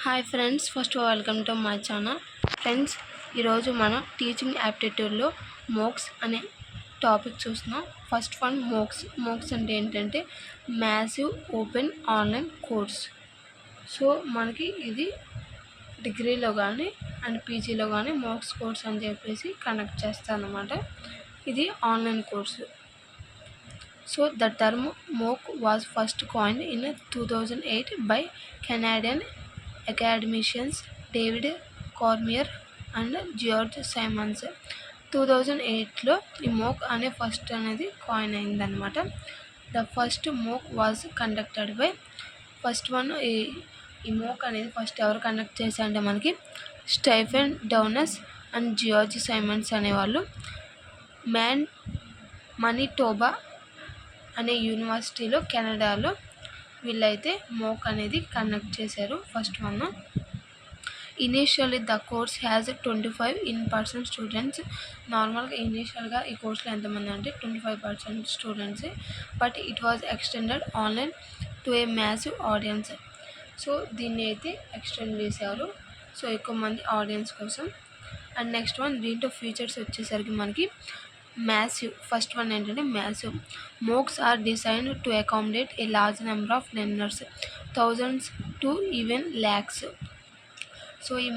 Hi friends, first welcome to my channel. Friends, ఈరోజు మనం teaching యాప్టిట్యూడ్లో మోక్స్ అనే టాపిక్ చూస్తున్నాం. ఫస్ట్ వన్ మోక్స్ అంటే ఏంటంటే massive open online course. So మనకి ఇది డిగ్రీలో కానీ అండ్ పీజీలో కానీ మోక్స్ కోర్స్ అని చెప్పేసి కండక్ట్ చేస్తాను అన్నమాట. ఇది online course. So the term MOOC was first coined in 2008 by Canadian academicians David Cormier and George Simons. 2008లో ఈ MOOC అనే ఫస్ట్ అనేది కాయిన్ అయిందనమాట. The first MOOC was conducted by first one. ఈ MOOC అనేది first ఎవరు conduct చేశారంటే మనకి Stephen డౌనస్ and జియార్జ్ Simons అనేవాళ్ళు మనిటోబా అనే యూనివర్సిటీలో కెనడాలో వీళ్ళైతే మోక్ అనేది కండక్ట్ చేశారు. First one. Initially the course has 25 in-person students. నార్మల్గా ఇనీషియల్గా ఈ కోర్సులో ఎంతమంది అంటే 25% students, but it was extended online to a massive audience. So దీన్ని అయితే ఎక్స్టెండ్ చేశారు, సో ఎక్కువ మంది ఆడియన్స్ కోసం. అండ్ నెక్స్ట్ వన్, దీంట్లో ఫీచర్స్ వచ్చేసరికి మనకి మ్యాసివ్. ఫస్ట్ వన్ ఏంటంటే massive. MOOCs are designed to accommodate a large number of learners, thousands to even lakhs. So ఈ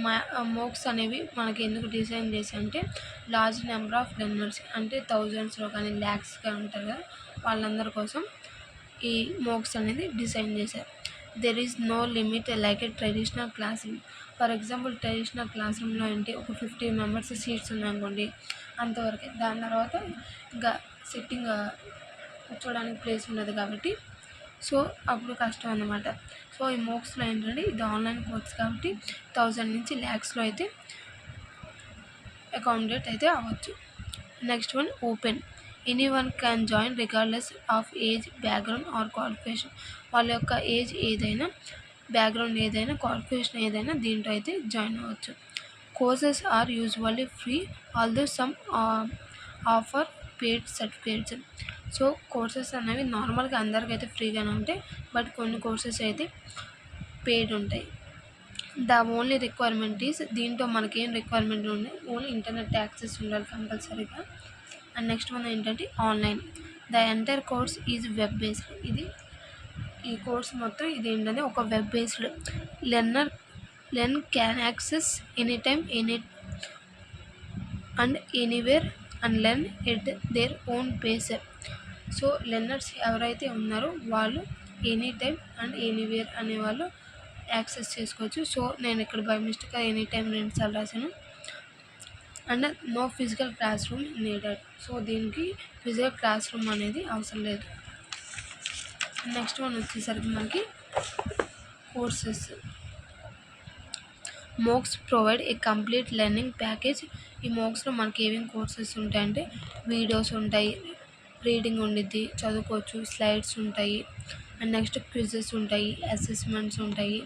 MOOCs అనేవి మనకి ఎందుకు డిజైన్ చేశారంటే లార్జ్ నెంబర్ ఆఫ్ లెర్నర్స్ అంటే థౌజండ్స్లో కానీ ల్యాక్స్ కానీ ఉంటారు కదా, వాళ్ళందరి కోసం ఈ MOOCs అనేది డిజైన్ చేశారు. There is no limit like a traditional classroom. For example traditional class రూమ్లో ఏంటి ఒక 50 మెంబర్స్ సీట్స్ ఉన్నాయనుకోండి, అంతవరకే. దాని తర్వాత ఇంకా సిట్టింగ్ కూర్చోడానికి ప్లేస్ ఉండదు కాబట్టి సో అప్పుడు కష్టం అన్నమాట. సో ఈ MOOCsలో ఏంటంటే ఇది ఆన్లైన్ కోర్స్ కాబట్టి 1000 నుంచి ల్యాక్స్లో అయితే అకామిడేట్ అయితే అవ్వచ్చు. Next one, open. Anyone can join regardless of age, background or qualification. వాళ్ళ యొక్క ఏజ్ ఏదైనా, బ్యాక్గ్రౌండ్ ఏదైనా, క్వాలిఫికేషన్ ఏదైనా దీంట్లో అయితే జాయిన్ అవ్వచ్చు. Courses are usually free, although some offer paid certificates. So courses అనేవి నార్మల్గా అందరికైతే ఫ్రీగానే ఉంటాయి, బట్ కొన్ని కోర్సెస్ అయితే పెయిడ్ ఉంటాయి. ద ఓన్లీ రిక్వైర్మెంట్ ఈజ్, దీంట్లో మనకేం రిక్వైర్మెంట్ ఉన్నాయి, ఓన్లీ ఇంటర్నెట్ యాక్సెస్ ఉండాలి కంపల్సరీగా. అండ్ నెక్స్ట్ వన్ ఏంటంటే online. The entire course is web based. ఈ కోర్స్ మొత్తం ఇది ఏంటంటే ఒక web based. Learn can access any time any and anywhere and learn at their own pace. So learners ఎవరైతే ఉన్నారో వాళ్ళు ఎనీ టైమ్ అండ్ ఎనీవేర్ అనేవాళ్ళు యాక్సెస్ చేసుకోవచ్చు. సో నేను ఇక్కడ బై మిస్టేక్గా ఎనీ టైం 2 సార్లు రాశాను. And no physical classroom needed. So దీనికి ఫిజికల్ క్లాస్ రూమ్ అనేది అవసరం లేదు. నెక్స్ట్ వన్ వచ్చేసరికి మనకి courses. MOOCs provide a complete learning package. ఈ MOOCsలో మనకి ఏమేమి కోర్సెస్ ఉంటాయంటే వీడియోస్ ఉంటాయి, రీడింగ్ ఉండిద్ది, చదువుకోవచ్చు, స్లైడ్స్ ఉంటాయి, అండ్ నెక్స్ట్ క్విజెస్ ఉంటాయి, అసెస్మెంట్స్ ఉంటాయి.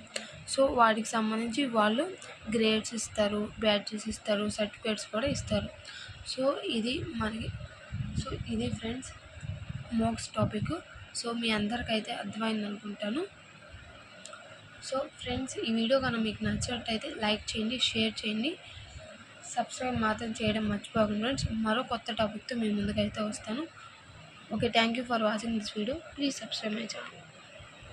సో వాటికి సంబంధించి వాళ్ళు గ్రేడ్స్ ఇస్తారు, బ్యాడ్జెస్ ఇస్తారు, సర్టిఫికేట్స్ కూడా ఇస్తారు. సో ఇది ఫ్రెండ్స్ MOOCs టాపిక్. సో మీ అందరికైతే అర్థమైంది అనుకుంటాను. సో ఫ్రెండ్స్, ఈ వీడియో కనుక మీకు నచ్చినట్టయితే లైక్ చేయండి, షేర్ చేయండి, సబ్స్క్రైబ్ మాత్రం చేయడం మర్చిపోకండి ఫ్రెండ్స్. మరో కొత్త టాపిక్తో మీ ముందుకైతే వస్తాను. Okay, thank you for watching this video. Please subscribe my channel.